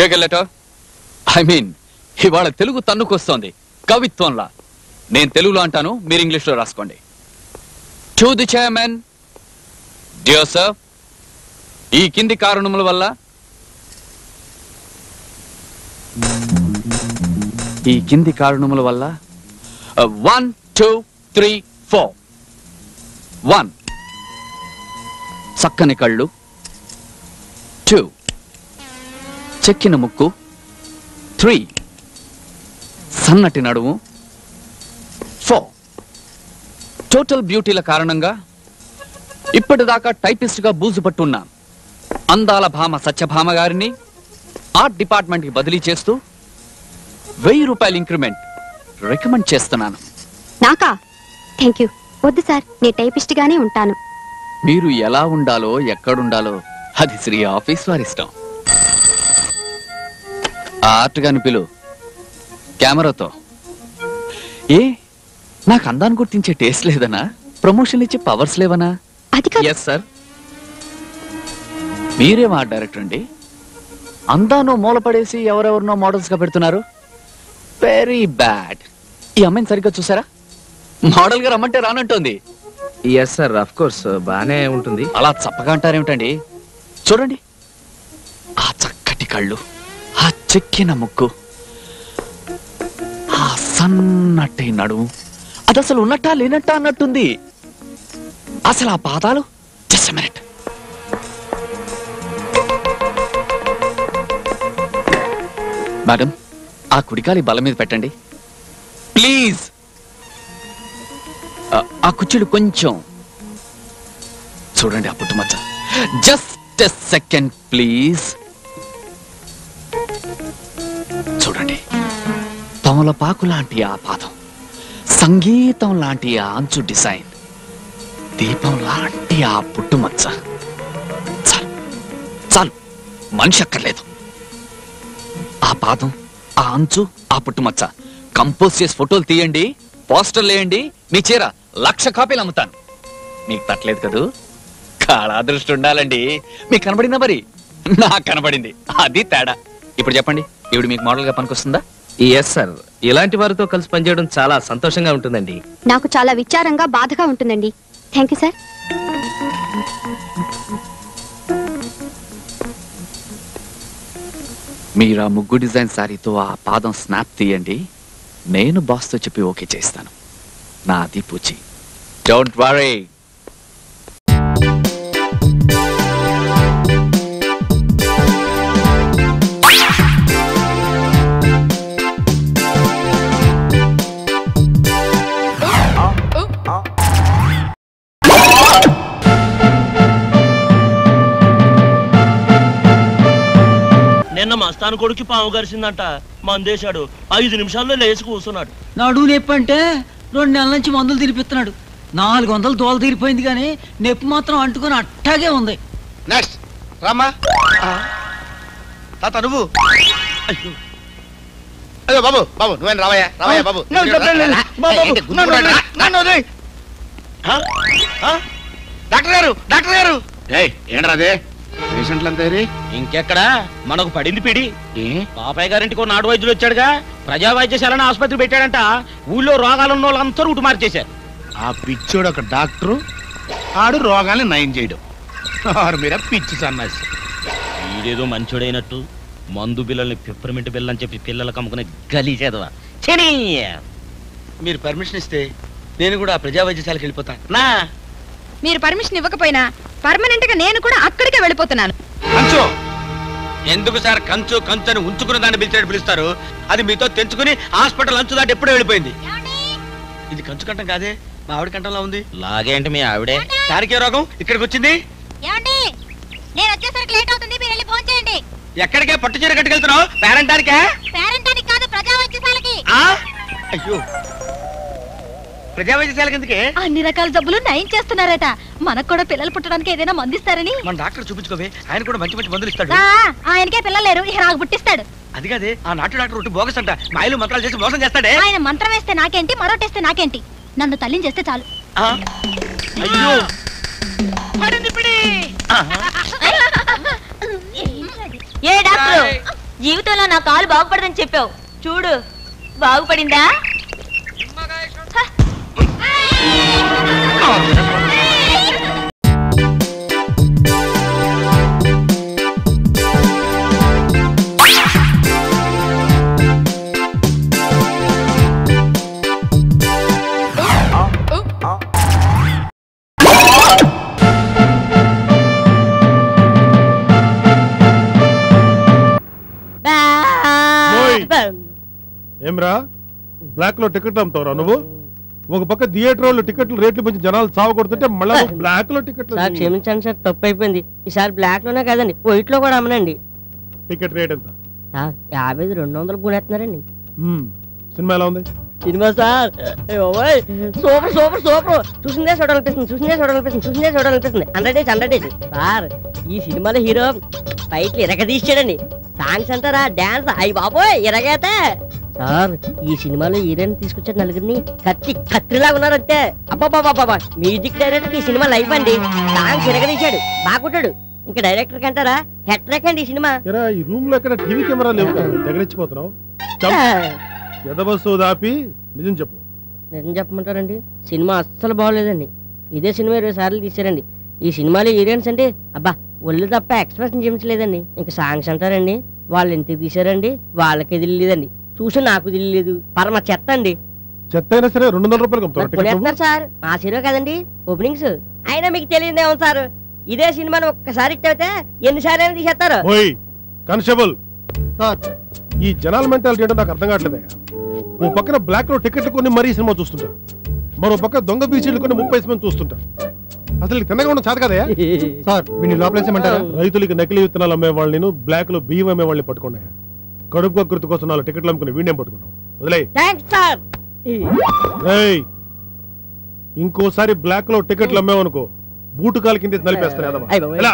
Take a letter. I mean ఇవాళ తెలుగు తన్నుకొస్తోంది కవిత్వంలా. నేను తెలుగులో అంటాను, మీరు ఇంగ్లీష్లో రాసుకోండి. To the chairman. Dear sir, ఈ కింది కారణముల వల్ల ఈ కింది కారణముల వల్ల 1 2 3 4. 1 చక్కని కళ్ళు. 2 చెక్కిన ముక్కు. 3 సన్నటి నడుము. 4 టోటల్ బ్యూటీల కారణంగా ఇప్పటిదాకా టైపిస్ట్ గా బూజు పట్టున్న అందాల భామ సత్యభామ గారిని ఆర్ట్ డిపార్ట్మెంట్ కి బదిలీ చేస్తూ 1000 రూపాయలు ఇంక్రిమెంట్ రికమెండ్ చేస్తున్నాను. నాకా? Thank you. వద్దు సార్, నేను టైపిస్ట్ గానే ఉంటాను. మీరు ఎలా ఉండాలో ఎక్కడుండాలో అది శ్రీ ఆఫీస్ వారి ఇష్టం. ఆ ఆర్ట్ గాని పిలు కెమెరాతో. ఏ నాకు అందాన్ని గుర్తించే టేస్ట్ లేదనా? ప్రమోషన్ ఇచ్చే పవర్స్ లేవనా? అది కాదు. Yes sir. మీరేం ఆర్ట్ డైరెక్టర్ అండి? అందానో మూలపడేసి ఎవరెవరినో మోడల్స్ గా పెడుతున్నారు. Very bad. ఈ అమ్మాయిని సరిగ్గా చూసారా? మోడల్ గా రమ్మంటే రానంటోంది. ఎస్ సార్, ఆఫ్ కోర్స్ బానే ఉంటుంది. అలా చప్పగా అంటారేమిటండి? చూడండి, ఆ చక్కటి కళ్ళు, ఆ చెక్కిన ముక్కు, ఆ సన్నటి నడుము, అది అసలు ఉన్నట్టా లేనట్టా అన్నట్టుంది. అసలు ఆ పాదాలు. Just minute. మేడం, ఆ కుడికాలి బల మీద పెట్టండి ప్లీజ్. ఆ కుర్చీలు కొంచెం చూడండి, ఆ పుట్టుమచ్చ. Just a second please. చూడండి, తమలపాకు లాంటి ఆ పాదం, సంగీతం లాంటి ఆ అంచు డిజైన్, దీపం లాంటి ఆ పుట్టుమచ్చ. చాలు చాలు, మనిషి అక్కర్లేదు. ఆ పాదం, ఆ అంచు, ఆ పుట్టుమచ్చ కంపోజ్ చేసి ఫోటోలు తీయండి, పోస్టర్లు వేయండి. మీ చీర 1,00,000 కాపీలు అమ్ముతాను. మీకు తట్టలేదు కదూ? కాళాదృష్టి ఉండాలండి. మీకు కనబడిందా? మరి నాకు కనబడింది, అది తేడా. ఇప్పుడు చెప్పండి, ఇప్పుడు మీకు మోడల్ గా పనికొస్తుందా? ఎస్ సార్, ఇలాంటి వారితో కలిసి పనిచేయడం చాలా సంతోషంగా ఉంటుందండి. నాకు చాలా విచారంగా బాధగా ఉంటుందండి. Thank you sir. మీరు ఆ ముగ్గు డిజైన్ శారీతో ఆ పాదం స్నాప్ తీయండి. నేను బాస్తో చెప్పి ఓకే చేస్తాను. నాది పూచి. Don't worry. నిన్న మస్తాను కొడుకు పాము గరిసిందంట. మందేశాడు, 5 నిమిషాల్లో లేచి కూర్చున్నాడు. నడువు నొప్పి అంటే 2 నెలల నుంచి మందులు తినిపిస్తున్నాడు. 400 దోల తీరిపోయింది కానీ నొప్పి మాత్రం అంటుకొని అట్టాగే ఉంది. నెక్స్ట్ రామ్మా. తాత నువ్వు. అయ్యో బాబు, బాబు నువ్వేం రావయ్యా, రావయ్యా బాబు. డాక్టర్ గారు, డాక్టర్ గారు. ఏంట్రాదే పేషెంట్లంతా? ఇంకెక్కడ, మనకు పడింది పిడి. బాబాయ్ గారింటికి నాడు వైద్యులు వచ్చాడుగా, ప్రజా వైద్యశాలని ఆసుపత్రి పెట్టాడంట. ఊళ్ళో రోగాలున్న వాళ్ళంతా రూటు మార్చేశారు. ఆ పిచ్చోడు ఒక డాక్టరు, ఆడు రోగాల్ని నయం చేయడం. మీర పిచ్చి సన్నాసి. వీడేదో మంచోడైనట్టు మందు బిల్లల్ని పిప్పర్మెంట్ బిల్ల అని చెప్పి పిల్లలకు అమ్ముకునే గలీజేదవా. మీరు పర్మిషన్ ఇస్తే నేను కూడా ప్రజా వైద్యశాలకు వెళ్ళిపోతా. నా మీరు పర్మిషన్ ఇవ్వకపోయినా పర్మనెంట్ గా నేను కూడా అక్కడికే వెళ్ళిపోతున్నాను. కంచు ఎందుకు సార్? కంచు కంచు అని ఉంచుకున్న దాన్ని పిలిచేటట్టు పిలుస్తారు. అది మీతో తెంచుకుని హాస్పిటల్ అంచు దాటి ఎప్పుడో వెళ్ళిపోయింది. ఇది కంచు కంఠం కాదే, మా ఆవిడ కంఠంలో ఉంది. లాగేంటి మీ ఆవిడే? దానికే రోగం ఇక్కడికి వచ్చింది. నేను వచ్చేసరికి లేట్ అవుతుంది, మీరు వెళ్ళి ఫోన్ చేయండి. ఎక్కడికే పట్టు చీర కట్టుకెళ్తున్నావు? పేరెంటానికా? పేరెంటానికి కాదు, ప్రజా వైద్యశాలకి. అయ్యో, ప్రజా వైద్యశాలకి ఎందుకే? అన్ని రకాల జబ్బులు నయం చేస్తున్నారట. మనకు కూడా పిల్లలు పుట్టడానికి ఏదైనా మందిస్తారని. మన డాక్టర్ చూపించుకోవే, ఆయన కూడా మంచి మంచి మందులు ఇస్తాడు. ఆయనకే పిల్లలు లేరు, ఇక నాకు పుట్టిస్తాడు. అది కాదే, ఆ నాటు డాక్టర్ ఒకటి బోగస్ అంట. మాయలు మంత్రాలు చేసి మోసం చేస్తాడే. ఆయన మంత్రం వేస్తే నాకేంటి, మరోటేస్తే నాకేంటి? నన్ను తల్లిని చేస్తే చాలు. అయ్యో ఏ డాక్టర్, జీవితంలో నా కాలు బాగుపడదని చెప్పావు, చూడు బాగుపడిందా? ఏమ్రా బ్లాక్ లో టికెట్ అమ్ముతావురా నువ్వు? ఒక పక్క థియేటర్ వాళ్ళు టికెట్లు రేట్లు పెంచి జనాలు చావ కొడుతుంటే మళ్ళీ బ్లాక్ లో టికెట్లు. క్షమించండి సార్, తప్పు అయిపోయింది. ఈసారి బ్లాక్ లోనే కాదండి, వైట్ లో కూడా అమ్మనండి. టికెట్ రేట్ ఎంత? 50 200 కూడేస్తున్నారండి. సినిమా ఎలా ఉంది? Cinema sir super super super. చూసిందే చూడాలనిపిస్తుంది 100 డేస్ సార్. ఈ సినిమాలో హీరో ఫైట్లు ఇరగదీశాడండి. సాంగ్స్ అంటారా, డాన్స్ అయ్యి బాబోయ్ ఇరగైతే సార్. ఈ సినిమాలో హీరోయిన్ తీసుకొచ్చారు నలుగురిని, కత్తిలాగా ఉన్నారు అంతే. అబ్బాబాబా మ్యూజిక్ డైరెక్టర్ ఈ సినిమా లైఫ్ అండి. సాంగ్స్ ఇరగదీశాడు, బాగుంటాడు. ఇంకా డైరెక్టర్ కంటారా హెడ్ ట్రాక్ అండి ఈ సినిమా. ఈ రూమ్ లో ఎక్కడ టీవీ కెమెరా లేవు, దగ్గరించిపోతున్నావు. దాపి నిజం చెప్పు. నిజం చెప్పమంటారండి, సినిమా అస్సలు బాగోలేదండి. ఇదే సినిమా 20 సార్లు తీశారండి. ఈ సినిమాలో హీరోయిన్స్ అంటే అబ్బా ఒళ్ళు తప్ప ఎక్స్ప్రెషన్ చూపించలేదండి. ఇంకా సాంగ్స్ అంటారండి, వాళ్ళు ఎందుకు తీశారండి వాళ్ళకే తెలియలేదండి. చూసి నాకు తెలియలేదు. పరమ చెత్త అండి. చెత్త అయినా సరే 200 రూపాయలు సార్. మా హీరో కదండి ఓపెనింగ్స్. అయినా మీకు తెలియదేమో సార్, ఇదే సినిమాను ఒక్కసారి హిట్ అయితే ఎన్నిసార్లు అయినా తీసేస్తారు. కానిస్టేబుల్ సార్, ఈ జనాల మెంటాలిటీ ఏంటో నాకు అర్థం కావట్లేదా? ఓ పక్కన బ్లాక్ లో టికెట్లు కొని మరీ సినిమా చూస్తుంటారు, మరో పక్క దొంగ బీచీలు కొని 30 సినిమా చూస్తుంటారు. అసలు తిన్నగా ఉండడం చేత కదా సార్? వీళ్ళు లోపలేసేమంటారా? రైతులకి నకిలీ విత్తనాలు అమ్మే వాళ్ళని, బ్లాక్ లో బియ్యం అమ్మే వాళ్ళని పట్టుకున్నా. కడుపు కృతి కోసం 4 టికెట్లు అమ్ముకుని వీడియం పట్టుకుంటాం. వదిలే. ఇంకోసారి బ్లాక్ లో టికెట్లు అమ్మేవనుకో బూటు కాలు కింద నలిపేస్తాను. ఎలా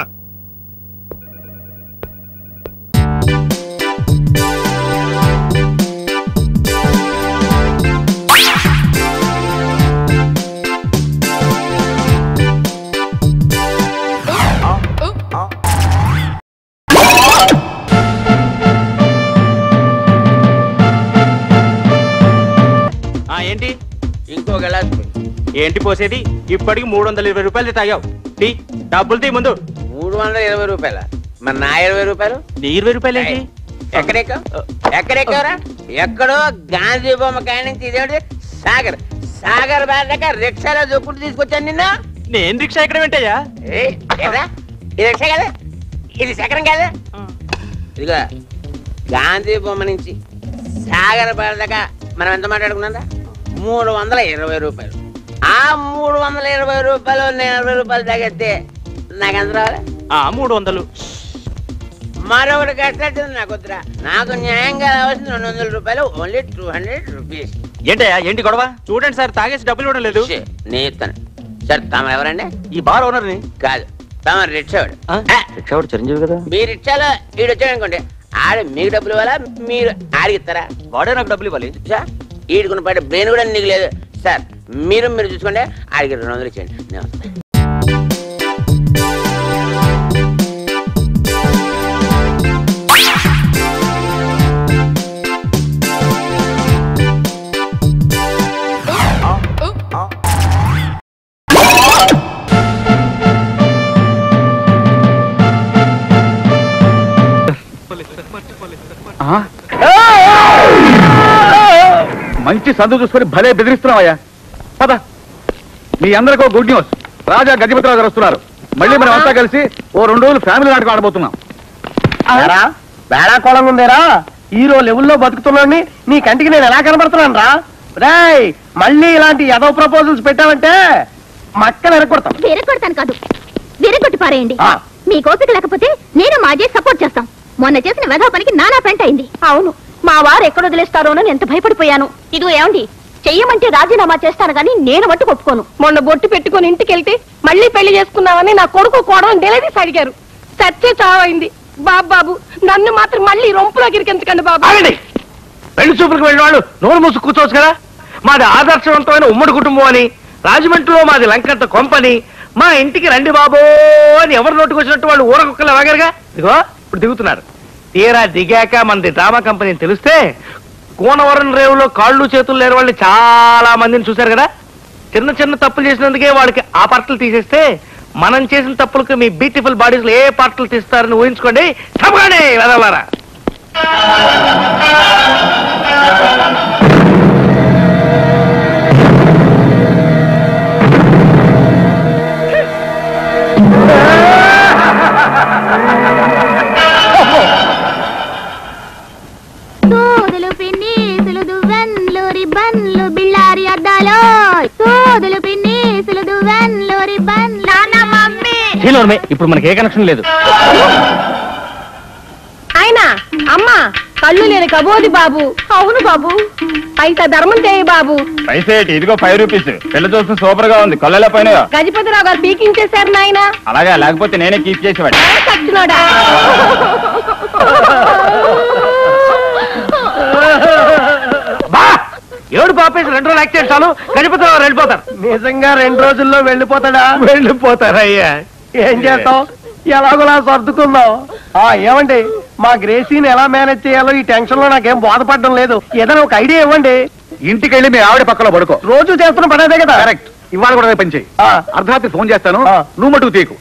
ఏంటి ఇంకో గ్లాస్ ఏంటి పోసేది? ఇప్పటికి 320 రూపాయలు తాగావు. టీ డబ్బులు తీ ముందు. 320 రూపాయల? మరి నా 20 రూపాయలు? నీ 20 రూపాయలు ఏంటి? ఎక్కడెక్కరా? ఎక్కడో గాంధీ బొమ్మ కాడి నుంచి ఇదేంటి సాగర్ బాగా రిక్షాలో దొక్కుడు తీసుకొచ్చాను నిన్న. నేను రిక్షా ఎక్కడ వెంటయ్యా? ఇది రిక్షా కదా, ఇది చక్రం కదా. ఇదిగో గాంధీ బొమ్మ నుంచి సాగర్ బాగా దాకా మనం ఎంత మాట్లాడుకున్నా? 320 రూపాయలు. ఆ 320 రూపాయలు 40 రూపాయలు తగ్గితే నాకు ఎంత రావాలి? 300. మరొకటి కట్టినట్టుంది నాకు వద్దురా. నాకు న్యాయంగా రావాల్సింది 200 రూపాయలు, ఓన్లీ 200 రూపీస్. ఏంటయ్యా ఏంటి గొడవ? చూడండి సార్, తాగేసి డబ్బులు ఇవ్వడం లేదు. నేను ఇస్తాను సార్. తమ ఎవరండి? ఈ బార్ ఓనర్ని. కాదు, తమ రిక్షావాడు. రిక్షావాడు చిరంజీవి కదా. మీ రిక్షాలో ఈడు వచ్చాడు అనుకోండి, ఆడు మీకు డబ్బులు ఇవ్వాలా, మీరు ఆడిగిస్తారా? వాడే నాకు డబ్బులు ఇవ్వాలి సార్. ఈడుకున్న పాటు బ్రెయిన్ కూడా నీకు లేదు సార్. మీరు చూసుకోండి, ఆడికి 200 ఇచ్చేయండి. నేను వస్తాను. మంచి సందు చూసుకొని భలే బెదిరిస్తున్నావయ్యా. పద, మీ అందరికీ గుడ్ న్యూస్. రాజా గజపతిరావు గారు వస్తున్నారు. మళ్ళీ మనం అంతా కలిసి ఓ 2 రోజులు ఫ్యామిలీ నాటకం ఆడబోతున్నాం. వేళాకోళం ఉందేరా? హీరో లెవెల్లో బతుకుతున్నాను నీ కంటికి నేను ఎలా కనబడుతున్నాను రా? రేయ్, మళ్ళీ ఇలాంటి ఏదో ప్రపోజల్స్ పెట్టావంటే మక్కలు విరగొడతాను కాదు, విరగొట్టి పారేయండి. మీ కోపిక లేకపోతే నేను మా అజయ్ సపోర్ట్ చేస్తాం. మొన్న చేసిన వెధవ పనికి నానా పెంట అయింది. అవును, మా వారు ఎక్కడ వదిలేస్తారోనని ఎంత భయపడిపోయాను. ఇదిగో ఏమండి, చెయ్యమంటే రాజీనామా చేస్తాను గానీ నేను మట్టు ఒప్పుకోను. మొన్న బొట్టు పెట్టుకుని ఇంటికి వెళ్తే మళ్ళీ పెళ్లి చేసుకున్నామని నా కొడుకు కోడని డెలివరీస్ అడిగారు. సత్య చావైంది. బాబు నన్ను మాత్రం మళ్ళీ రొంపులో గిరికించకండి బాబు. పెళ్లి చూపులకు వెళ్ళిన వాళ్ళు నోరు మూసు కూర్చోవచ్చు కదా. మాది ఆదర్శవంతమైన ఉమ్మడి కుటుంబం అని, రాజమండ్రిలో మాది లంకంత కొంపని, మా ఇంటికి రండి బాబో అని ఎవరు నోటుకు వచ్చినట్టు వాళ్ళు ఊరకొక్కలు వాగారుగా. ఇదిగో ఇప్పుడు దిగుతున్నారు. తీరా దిగాక మనది డ్రామా కంపెనీ తెలిస్తే కోనవరం రేవులో కాళ్ళు చేతులు లేని వాళ్ళు చాలా మందిని చూశారు కదా. చిన్న చిన్న తప్పులు చేసినందుకే వాడికి ఆ పార్టలు తీసేస్తే మనం చేసిన తప్పులకు మీ బ్యూటిఫుల్ బాడీస్ లో ఏ పార్టలు తీస్తారని ఊహించుకోండి. తప్పగానే వెదవారా. సోదులు పిన్నీసులు దువ్వెన్లు రిబ్బన్లు బిళ్ళారి అద్దాలో సోదులు పిన్నీసులు దువ్వెన్లు రిబ్బన్లు నాన్న మమ్మీ. ఇప్పుడు మనకి ఏ కనెక్షన్ లేదు. ఆయన అమ్మా కళ్ళు లేని కబోది బాబు. అవును బాబు, అయితే ధర్మం చేయి బాబు. పైసేటి ఇదిగో 5 రూపీస్. పిల్ల చూస్తే సూపర్ గా ఉంది. కళ్ళలో పైన గజపతిరావు గారు పీకించేశారు నాయన. అలాగా, లేకపోతే నేనే కీప్ చేసేవాడి. చచ్చినోడా. ఏడు పాపేసి 2 రోజులు యాక్ట్ చేస్తాను. గజపతిరావు వెళ్ళిపోతారు. నిజంగా 2 రోజుల్లో వెళ్ళిపోతాడా? వెళ్ళిపోతారయ్యా. ఏం చేస్తాం, ఎలాగోలా సర్దుకుందాం. ఏమండి, మా గ్రేసీని ఎలా మేనేజ్ చేయాలో ఈ టెన్షన్ లో నాకేం బాధపడడం లేదు. ఏదైనా ఒక ఐడియా ఇవ్వండి. ఇంటికి వెళ్ళి మీ ఆవిడ పక్కలో పడుకో. రోజు చేస్తున్న పని అదే కదా. కరెక్ట్. ఇవాళ కూడా పని చేయి. అర్ధరాత్రి ఫోన్ చేస్తాను, నువ్వు మటుకు తీకు.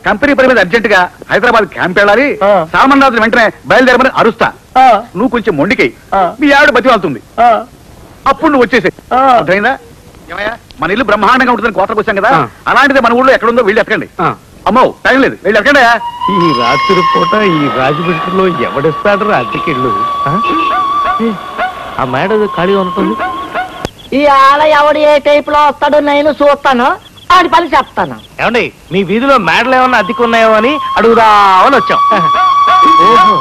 కంపెనీ పని మీద అర్జెంట్ గా హైదరాబాద్ క్యాంప్ వెళ్ళాలి. సామాన్ రాత్రి వెంటనే బయలుదేరమని అరుస్తా. నువ్వు కొంచెం మొండికి మీ ఆవిడ బతివాళ్తుంది. అప్పుడు నువ్వు వచ్చేసాయి. అర్థమైందా? మన ఇల్లు బ్రహ్మాండంగా ఉంటుందని కోతలకు వచ్చాం కదా, అలాంటిది మన ఊళ్ళో ఎక్కడుందో వెళ్ళి ఎక్కండి. అమ్మో టైం లేదు, వెళ్ళి ఎక్కండి. ఈ రాత్రి పూట ఈ రాజమండ్రిలో ఎవడిస్తాడు అద్దెకిళ్ళు? ఆ మేడ ఖాళీగా ఉంటుంది. ఈ ఆల ఎవడు ఏ టైప్ లో వస్తాడో నేను చూస్తాను, ఆడి పని చెప్తాను. ఏమండి, మీ వీధిలో మేడలు ఏమన్నా అద్దెకున్నాయో అని అడుగుదామని వచ్చాం. ఓహో,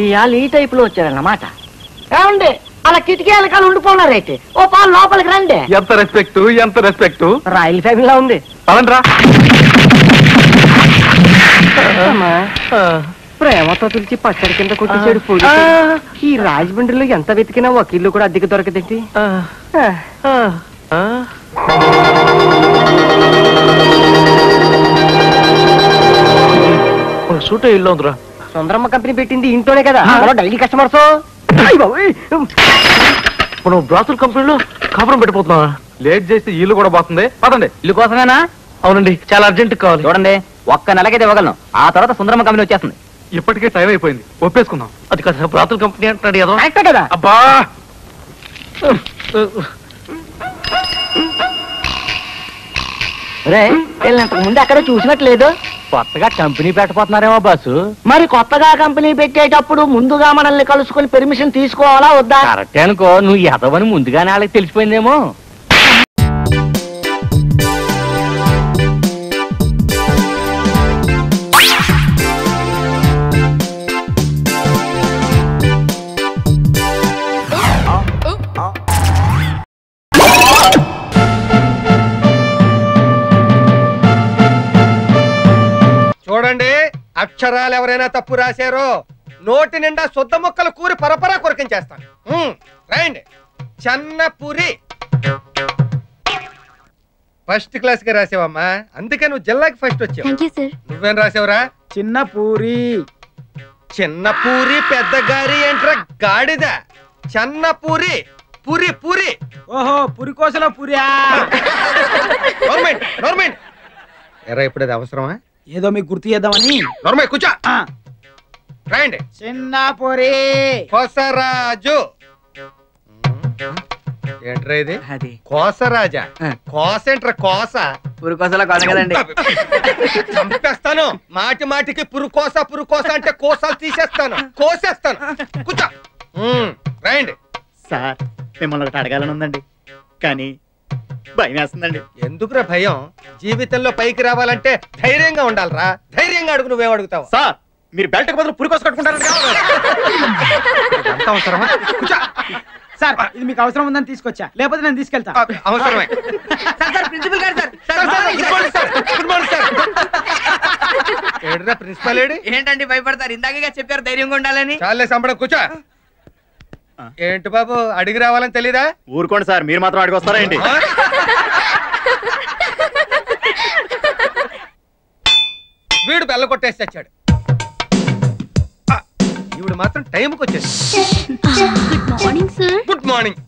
ఈ ఆల ఈ టైప్ లో వచ్చారన్నమాట. ఏమండి, అలా కిటికీ వెనకాల ఉండిపోన్నారైతే ఓ పాలు లోపలికి రండి. ఎంత రెస్పెక్ట్, ఎంత రెస్పెక్ట్. రాయల్ ఫ్యామిలీలా ఉంది. పదండ్రా. ప్రేమతో పిలిచి పచ్చడి కింద కొట్టించాడు పొడి. ఈ రాజమండ్రిలో ఎంత వెతికినా ఒక ఇల్లు కూడా అద్దెకి దొరకదేంటి? సూట ఇల్లు ఉందిరా. సుందరమ్మ కంపెనీ పెట్టింది ఇంట్లోనే కదా, డైలీ కస్టమర్స్. మనం బ్రాతుల కంపెనీలో కాపురం పెట్టిపోతున్నావా? లేట్ చేస్తే ఇల్లు కూడా పోతుంది. పదండి. ఇల్లు కోసమేనా? అవునండి, చాలా అర్జెంట్ కావాలి. చూడండి, ఒక్క నెలకైతే ఇవ్వగలను, ఆ తర్వాత సుందరమ్మ కంపెనీ వచ్చేస్తుంది. ఇప్పటికే టైం అయిపోయింది, ఒప్పేసుకుందాం. అది కదా బ్రాతుల కంపెనీ అంటున్నాడు ఏదో. కరెక్టే కదా? అబ్బా, వీళ్ళంతకు ముందు అక్కడ చూసినట్లేదు. కొత్తగా కంపెనీ పెట్టబోతున్నారేమో బాసు. మరి కొత్తగా కంపెనీ పెట్టేటప్పుడు ముందుగా మనల్ని కలుసుకొని పెర్మిషన్ తీసుకోవాలా వద్దా? కరెక్టే అనుకో, నువ్వు ఎదవని ముందుగానే వాళ్ళకి తెలిసిపోయిందేమో. చూడండి, అక్షరాలు ఎవరైనా తప్పు రాశారో నోటి నిండా శుద్ధ ముక్కలు కూరి పరపరా కొరకించేస్తాను. రైండి. చెన్నపూరి ఫస్ట్ క్లాస్ గా రాసావమ్మా, అందుకే నువ్వు జిల్లాకి ఫస్ట్ వచ్చావు. నువ్వేం రాసావురా? చిన్నపూరి. చిన్నపూరి పెద్ద గారి ఏంట్రా గాడిద? చెన్నపూరి పూరి పూరి. ఓహో, పురి కోసలో పురియా. గవర్నమెంట్ ఎరా, ఇప్పుడు అది అవసరమా? ఏదో మీకు గుర్తు చేద్దామని. నోర్మై కూర్చో. రాయండి. చిన్నపూరి కోసరాజు. ఏంట్రా ఇది? అది కోసరాజా? కోస ఏంట్రా కోస? పురికోసలో కాదు కదండి. చంపేస్తాను. మాటి మాటికి పురుకోస అంటే కోసాలు తీసేస్తాను, కోసేస్తాను. కూర్చో. రాయండి. సార్, మిమ్మల్ని ఒకటి అడగాలని ఉందండి, కానీ భయం వేస్తుందండి. ఎందుకురా భయం? జీవితంలో పైకి రావాలంటే ధైర్యంగా ఉండాలిరా. ధైర్యంగా అడుగు. నువ్వేం అడుగుతావు? సార్, మీరు బెల్ట్ బదులు పురికోస కట్టుకుంటారండి. అవసరమా? సార్, ఇది మీకు అవసరం ఉందని తీసుకొచ్చా, లేకపోతే నేను తీసుకెళ్తా. అవసరమే. ప్రిన్సిపల్ గారు సార్. ఏడ్రా principal AD? ఏంటండి భయపడతారు? ఇందాకగా చెప్పారు ధైర్యంగా ఉండాలని. చాలే సంబడం, కూర్చో. ఏంటి బాబు, అడిగి రావాలని తెలీదా? ఊరుకోండి సార్, మీరు మాత్రం అడిగి వస్తారా ఏంటి? వీడు బెల్ల కొట్టేసి తెచ్చాడు. ఈవిడ మాత్రం టైంకి వచ్చేసి. Good morning sir. Good morning.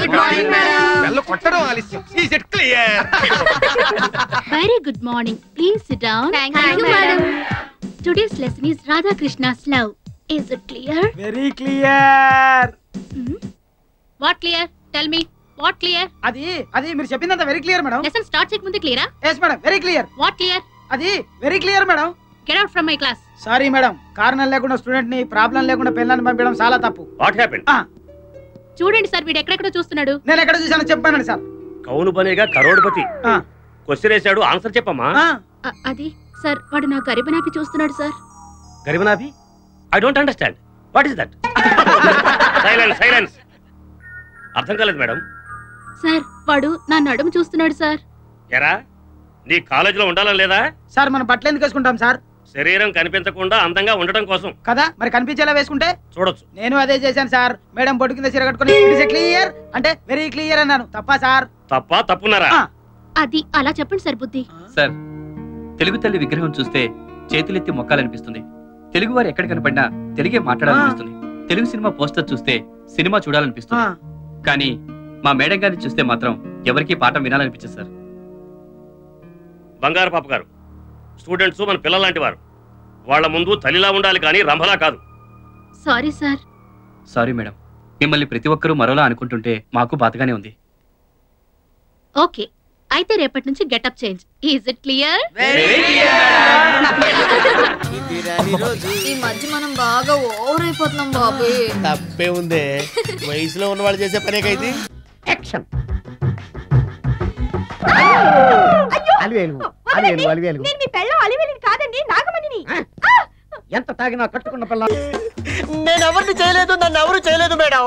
Good morning madam. వెళ్ళ కొట్టడం ఆలస్యం. ఈ set clear. Very good morning. Please SIT down. Thank you madam. Today's lesson is Radha Krishna's love. Is it clear? Very clear. What clear? Tell me. What clear? అది మీరు చెప్పిందంతా very clear madam. Lesson start చేయకముందే క్లియరా? yes madam, very clear. What clear? అది very clear madam. Get out from my class. Sorry madam, కారణం లేకుండా student ని problem లేకుండా పిల్లల్ని పంపించడం చాలా తప్పు. What happened? చూడండి సార్, వీడు ఎక్కడెక్కడో చూస్తున్నాడు. నేను ఎక్కడ చూసానో చెప్పానండి సార్. కౌను బనేగా కరోడ్పతి. క్వశ్చన్ వేసాడు, ఆన్సర్ చెప్పమ్మా. అది సార్, వాడు నా గరిబనాపి చూస్తున్నాడు sir. గరిబనాభి? I don't understand. What is that? Silence. అర్థం కాలేదు మేడం. సార్, వాడు నా నడుము చూస్తున్నాడు సార్. ఎరా, నీ కాలేజీలో ఉండాలని లేదా? సార్ మనం బట్టలు ఎందుకు వేసుకుంటాం సార్? శరీరం కనిపించకుండా అందంగా ఉండటం కోసం కదా, మరి కనిపించేలా వేసుకుంటే చూడొచ్చు. నేను అదే చేశాను సార్. మేడం బొట్టు కింద చీర కట్టుకుని క్లియర్ అంటే వెరీ క్లియర్ అన్నాను. తప్పా సార్? తప్పున్నారా? అది అలా చెప్పండి సార్. బుద్ధి సార్, తెలుగు తల్లి విగ్రహం చూస్తే చేతులెత్తి మొక్కాలనిపిస్తుంది. తెలుగు వారు ఎక్కడ కనపడినా తెలుగే మాట్లాడాలనిపిస్తుంది. తెలుగు సినిమా పోస్టర్ చూస్తే సినిమా చూడాలనిపిస్తుంది. కానీ మా మేడం గారిని చూస్తే మాత్రం ఎవరికీ పాఠం వినాలనిపించదు సార్. బంగారు పాప గారు, స్టూడెంట్స్ మన పిల్లల లాంటి వారు. వాళ్ళ ముందు తల్లిలా ఉండాలి కానీ రంభలా కాదు. Sorry sir. సారీ మేడం, మిమ్మల్ని ప్రతి ఒక్కరూ మరోలా అనుకుంటుంటే మాకు బాధగానే ఉంది. ఓకే, అయితే రేపటి నుంచి getup change. Is it clear? ఈ మధ్య మనం బాగా ఓవర్ అయిపోతున్నాం బాబు. తప్పే ఉందే, వయసులో ఉన్నవాళ్ళు చేసే పనేకైతే. యాక్షన్. నేను మీ పెళ్ళం అలివేలిని కాదండి, నాగమణిని. ఎంత తాగినా కట్టుకున్న పిల్ల. నేను ఎవరిని చేయలేదు, నన్ను ఎవరు చేయలేదు మేడం.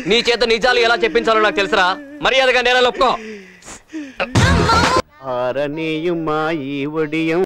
నీ చేత నిజాలు ఎలా చెప్పించాలో నాకు తెలుసురా. మర్యాదగా నేల ఒప్పుకో. ఆరనీయుమా ఈ ఒడియం